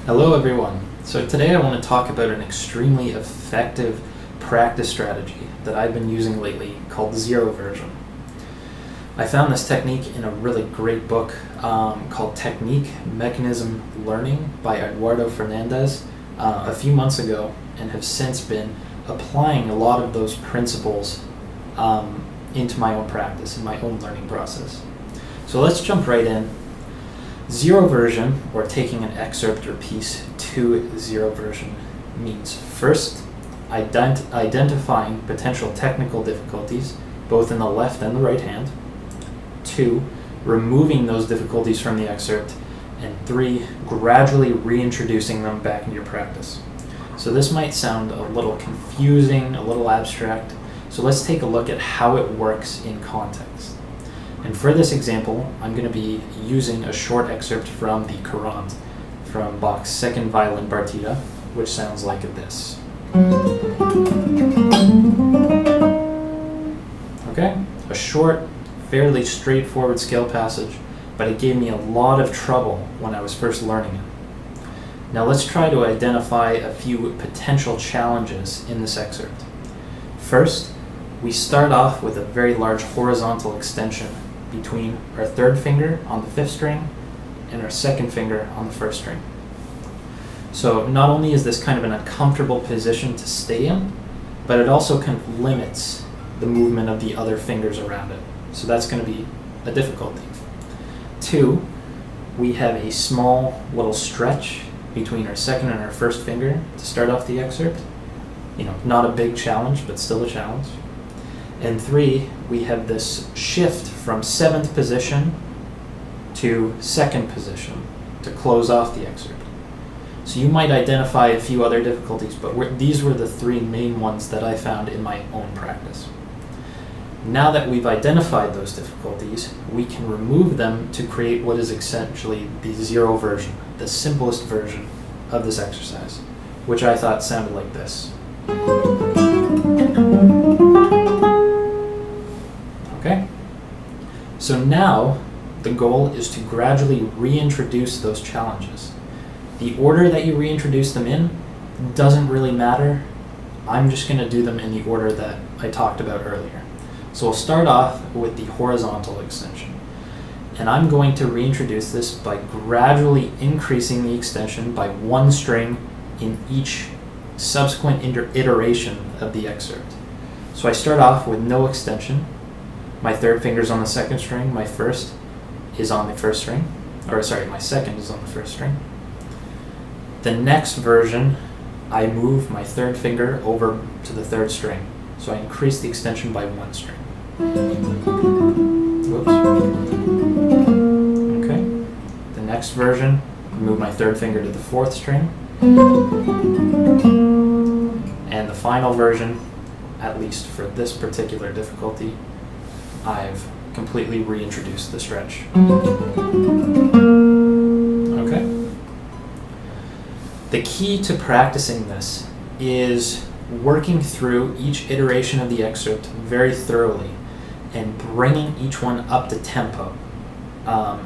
Hello everyone. So today I want to talk about an extremely effective practice strategy that I've been using lately called zero version. I found this technique in a really great book called Technique, Mechanism, Learning by Eduardo Fernandez a few months ago, and have since been applying a lot of those principles into my own practice, in my own learning process. So let's jump right in. Zero version, or taking an excerpt or piece to zero version, means first identifying potential technical difficulties, both in the left and the right hand. 2, removing those difficulties from the excerpt. And 3, gradually reintroducing them back into your practice. So this might sound a little confusing, a little abstract. So let's take a look at how it works in context. And for this example, I'm going to be using a short excerpt from the Courant, from Bach's Second Violin Partita, which sounds like this. Okay? A short, fairly straightforward scale passage, but it gave me a lot of trouble when I was first learning it. Now let's try to identify a few potential challenges in this excerpt. First, we start off with a very large horizontal extension between our third finger on the fifth string and our second finger on the first string. So not only is this kind of an uncomfortable position to stay in, but it also kind of limits the movement of the other fingers around it. So that's going to be a difficulty. 2, we have a small little stretch between our second and our first finger to start off the excerpt. Not a big challenge, but still a challenge. And 3, we have this shift from 7th position to 2nd position to close off the excerpt. So you might identify a few other difficulties, but these were the 3 main ones that I found in my own practice. Now that we've identified those difficulties, we can remove them to create what is essentially the zero version, the simplest version of this exercise, which I thought sounded like this. Okay? So now the goal is to gradually reintroduce those challenges. The order that you reintroduce them in doesn't really matter. I'm just going to do them in the order that I talked about earlier. So we'll start off with the horizontal extension. And I'm going to reintroduce this by gradually increasing the extension by 1 string in each subsequent iteration of the excerpt. So I start off with no extension. My third finger's on the second string, my first is on the first string, my second is on the first string. The next version, I move my third finger over to the third string. So I increase the extension by 1 string. Whoops. Okay. The next version, I move my third finger to the fourth string. And the final version, at least for this particular difficulty, I've completely reintroduced the stretch. Okay. The key to practicing this is working through each iteration of the excerpt very thoroughly and bringing each one up to tempo,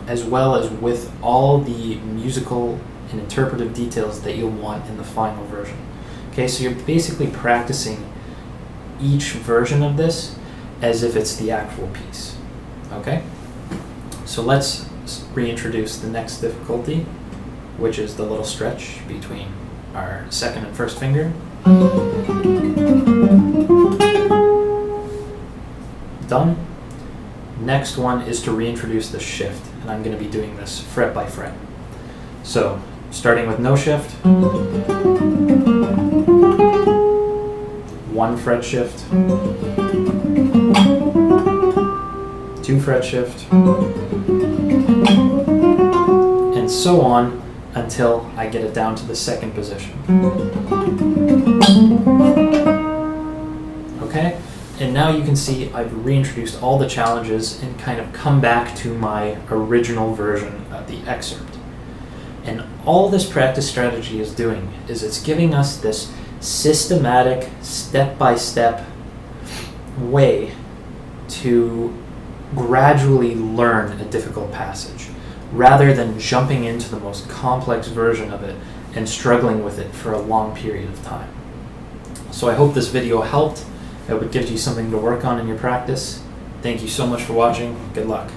as well as with all the musical and interpretive details that you'll want in the final version. Okay, so you're basically practicing each version of this as if it's the actual piece. Okay? So let's reintroduce the next difficulty, which is the little stretch between our second and first finger. Done. Next one is to reintroduce the shift, and I'm going to be doing this fret by fret. So, starting with no shift, 1 fret shift, 2 fret shift, and so on until I get it down to the second position. Okay? And now you can see I've reintroduced all the challenges and kind of come back to my original version of the excerpt. And all this practice strategy is doing is it's giving us this systematic, step-by-step way to gradually learn a difficult passage, rather than jumping into the most complex version of it and struggling with it for a long period of time. So I hope this video helped. It would give you something to work on in your practice. Thank you so much for watching. Good luck.